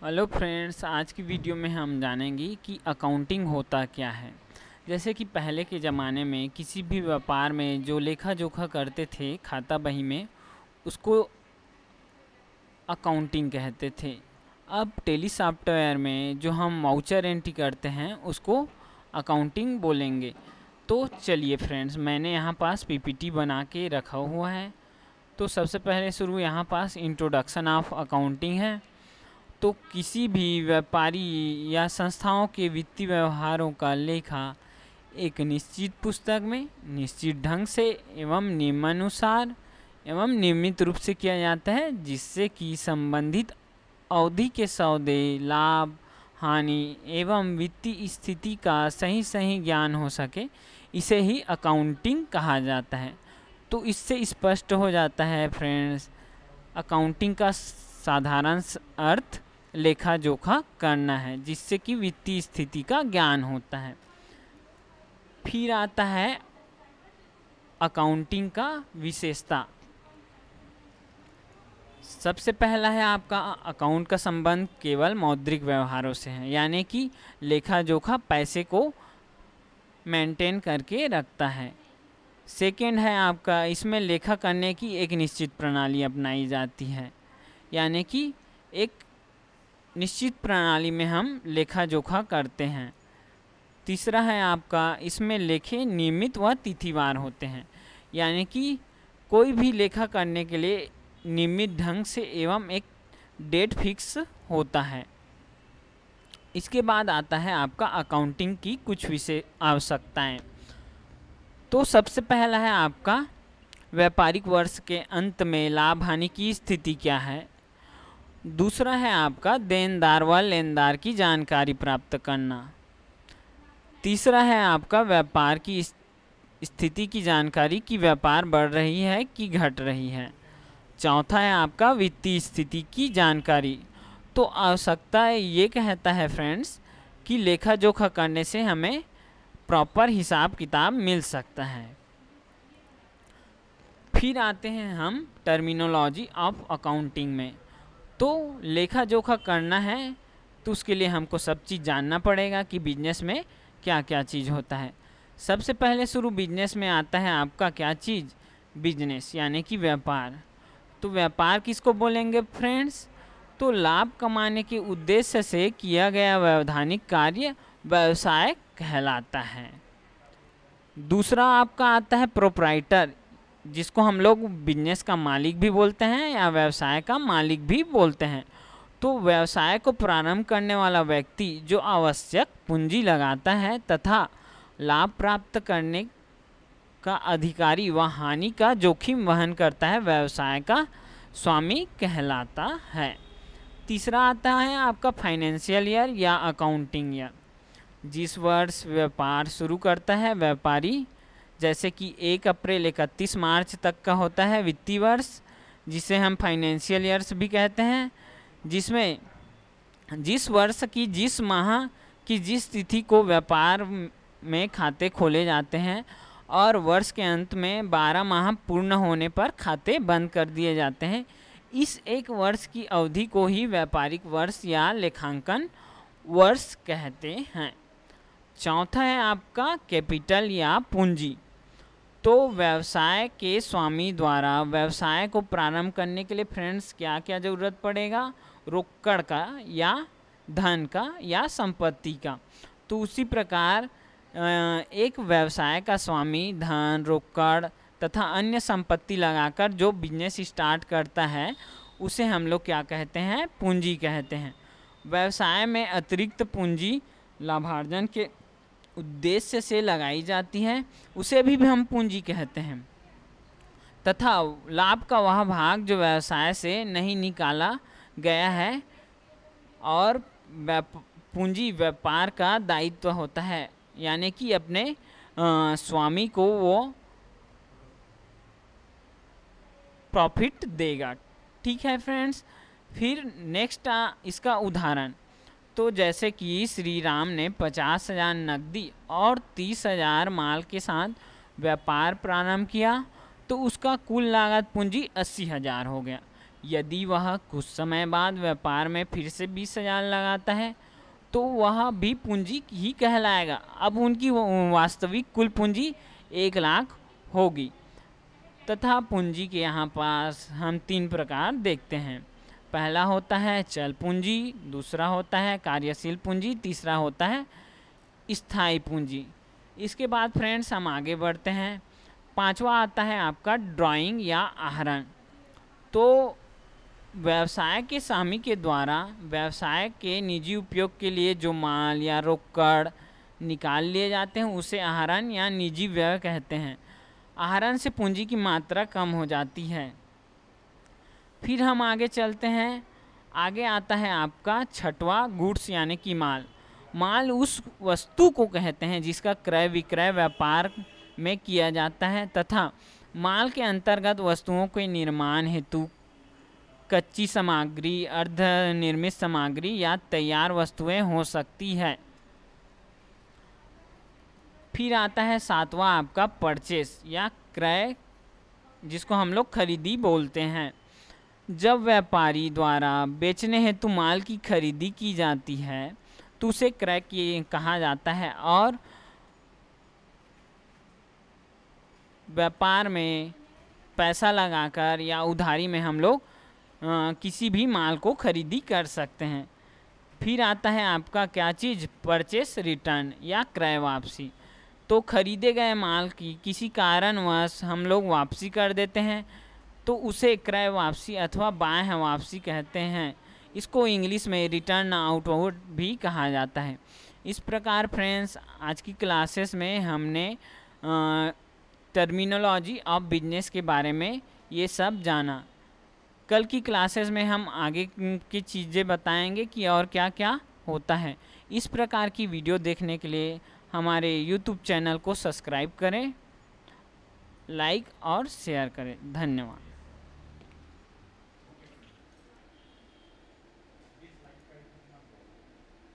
Hello friends, आज की video में हम जानेंगे कि अकाउंटिंग होता क्या है। जैसे कि पहले के ज़माने में किसी भी व्यापार में जो लेखा जोखा करते थे खाता बही में, उसको अकाउंटिंग कहते थे। अब टेली सॉफ्टवेयर में जो हम वाउचर एंट्री करते हैं उसको अकाउंटिंग बोलेंगे। तो चलिए फ्रेंड्स, मैंने यहाँ पास पीपीटी बना के रखा हुआ है। तो सबसे पहले शुरू यहाँ पास इंट्रोडक्शन ऑफ अकाउंटिंग है। तो किसी भी व्यापारी या संस्थाओं के वित्तीय व्यवहारों का लेखा एक निश्चित पुस्तक में निश्चित ढंग से एवं नियमानुसार एवं नियमित रूप से किया जाता है, जिससे कि संबंधित अवधि के सौदे, लाभ, हानि एवं वित्तीय स्थिति का सही ज्ञान हो सके। इसे ही अकाउंटिंग कहा जाता है। तो इससे स्पष्ट हो जाता है फ्रेंड्स, अकाउंटिंग का साधारण अर्थ लेखा जोखा करना है, जिससे कि वित्तीय स्थिति का ज्ञान होता है। फिर आता है अकाउंटिंग का विशेषता। सबसे पहला है आपका अकाउंट का संबंध केवल मौद्रिक व्यवहारों से है, यानी कि लेखा जोखा पैसे को मेंटेन करके रखता है। सेकेंड है आपका, इसमें लेखा करने की एक निश्चित प्रणाली अपनाई जाती है, यानी कि एक निश्चित प्रणाली में हम लेखा जोखा करते हैं। तीसरा है आपका, इसमें लेखे नियमित व तिथिवार होते हैं, यानी कि कोई भी लेखा करने के लिए नियमित ढंग से एवं एक डेट फिक्स होता है। इसके बाद आता है आपका अकाउंटिंग की कुछ विशेष आवश्यकताएं। तो सबसे पहला है आपका व्यापारिक वर्ष के अंत में लाभ हानि की स्थिति क्या है। दूसरा है आपका देनदार व लेनदार की जानकारी प्राप्त करना। तीसरा है आपका व्यापार की स्थिति की जानकारी कि व्यापार बढ़ रही है कि घट रही है। चौथा है आपका वित्तीय स्थिति की जानकारी। तो आवश्यकता ये कहता है फ्रेंड्स कि लेखा जोखा करने से हमें प्रॉपर हिसाब किताब मिल सकता है। फिर आते हैं हम टर्मिनोलॉजी ऑफ अकाउंटिंग में। तो लेखा जोखा करना है तो उसके लिए हमको सब चीज़ जानना पड़ेगा कि बिजनेस में क्या क्या चीज़ होता है। सबसे पहले शुरू बिजनेस में आता है आपका क्या चीज़, बिजनेस यानी कि व्यापार। तो व्यापार किसको बोलेंगे फ्रेंड्स, तो लाभ कमाने के उद्देश्य से किया गया वैधानिक कार्य व्यवसाय कहलाता है। दूसरा आपका आता है प्रोप्राइटर, जिसको हम लोग बिजनेस का मालिक भी बोलते हैं या व्यवसाय का मालिक भी बोलते हैं। तो व्यवसाय को प्रारंभ करने वाला व्यक्ति जो आवश्यक पूंजी लगाता है तथा लाभ प्राप्त करने का अधिकारी व हानि का जोखिम वहन करता है, व्यवसाय का स्वामी कहलाता है। तीसरा आता है आपका फाइनेंशियल ईयर या अकाउंटिंग ईयर। जिस वर्ष व्यापार शुरू करता है व्यापारी, जैसे कि 1 अप्रैल 31 मार्च तक का होता है वित्तीय वर्ष, जिसे हम फाइनेंशियल ईयर्स भी कहते हैं, जिसमें जिस वर्ष की जिस माह की जिस तिथि को व्यापार में खाते खोले जाते हैं और वर्ष के अंत में 12 माह पूर्ण होने पर खाते बंद कर दिए जाते हैं। इस एक वर्ष की अवधि को ही व्यापारिक वर्ष या लेखांकन वर्ष कहते हैं। चौथा है आपका कैपिटल या पूंजी। तो व्यवसाय के स्वामी द्वारा व्यवसाय को प्रारंभ करने के लिए फ्रेंड्स क्या क्या ज़रूरत पड़ेगा, रोकड़ का या धन का या संपत्ति का। तो उसी प्रकार एक व्यवसाय का स्वामी धन, रोकड़ तथा अन्य संपत्ति लगाकर जो बिजनेस स्टार्ट करता है उसे हम लोग क्या कहते हैं, पूंजी कहते हैं। व्यवसाय में अतिरिक्त पूंजी लाभार्जन के उद्देश्य से लगाई जाती है, उसे भी हम पूंजी कहते हैं। तथा लाभ का वह भाग जो व्यवसाय से नहीं निकाला गया है और पूंजी व्यापार का दायित्व होता है, यानी कि अपने स्वामी को वो प्रॉफिट देगा। ठीक है फ्रेंड्स। फिर नेक्स्ट इसका उदाहरण, तो जैसे कि श्री राम ने 50,000 नकदी और 30,000 माल के साथ व्यापार प्रारंभ किया, तो उसका कुल लागत पूंजी 80,000 हो गया। यदि वह कुछ समय बाद व्यापार में फिर से 20,000 लगाता है तो वह भी पूंजी ही कहलाएगा। अब उनकी वास्तविक कुल पूंजी 1 लाख होगी। तथा पूंजी के यहाँ पास हम 3 प्रकार देखते हैं। पहला होता है चल पूंजी, दूसरा होता है कार्यशील पूंजी, तीसरा होता है स्थायी पूंजी। इसके बाद फ्रेंड्स हम आगे बढ़ते हैं। 5वां आता है आपका ड्राइंग या आहरण। तो व्यवसाय के स्वामी के द्वारा व्यवसाय के निजी उपयोग के लिए जो माल या रोकड़ निकाल लिए जाते हैं उसे आहरण या निजी व्यय कहते हैं। आहरण से पूंजी की मात्रा कम हो जाती है। फिर हम आगे चलते हैं। आगे आता है आपका 6वां गुड्स यानी कि माल। माल उस वस्तु को कहते हैं जिसका क्रय विक्रय व्यापार में किया जाता है तथा माल के अंतर्गत वस्तुओं के निर्माण हेतु कच्ची सामग्री, अर्ध निर्मित सामग्री या तैयार वस्तुएं हो सकती है। फिर आता है 7वां आपका परचेस या क्रय, जिसको हम लोग खरीदी बोलते हैं। जब व्यापारी द्वारा बेचने हेतु माल की खरीदी की जाती है तो उसे क्रय कहा जाता है। और व्यापार में पैसा लगाकर या उधारी में हम लोग किसी भी माल को खरीदी कर सकते हैं। फिर आता है आपका क्या चीज़, परचेस रिटर्न या क्रय वापसी। तो खरीदे गए माल की किसी कारणवश हम लोग वापसी कर देते हैं तो उसे क्रय वापसी अथवा बाह्य वापसी कहते हैं। इसको इंग्लिश में रिटर्न आउटवर्ड भी कहा जाता है। इस प्रकार फ्रेंड्स आज की क्लासेस में हमने टर्मिनोलॉजी ऑफ बिजनेस के बारे में ये सब जाना। कल की क्लासेस में हम आगे की चीज़ें बताएंगे कि और क्या क्या होता है। इस प्रकार की वीडियो देखने के लिए हमारे YouTube चैनल को सब्सक्राइब करें, लाइक और शेयर करें। धन्यवाद।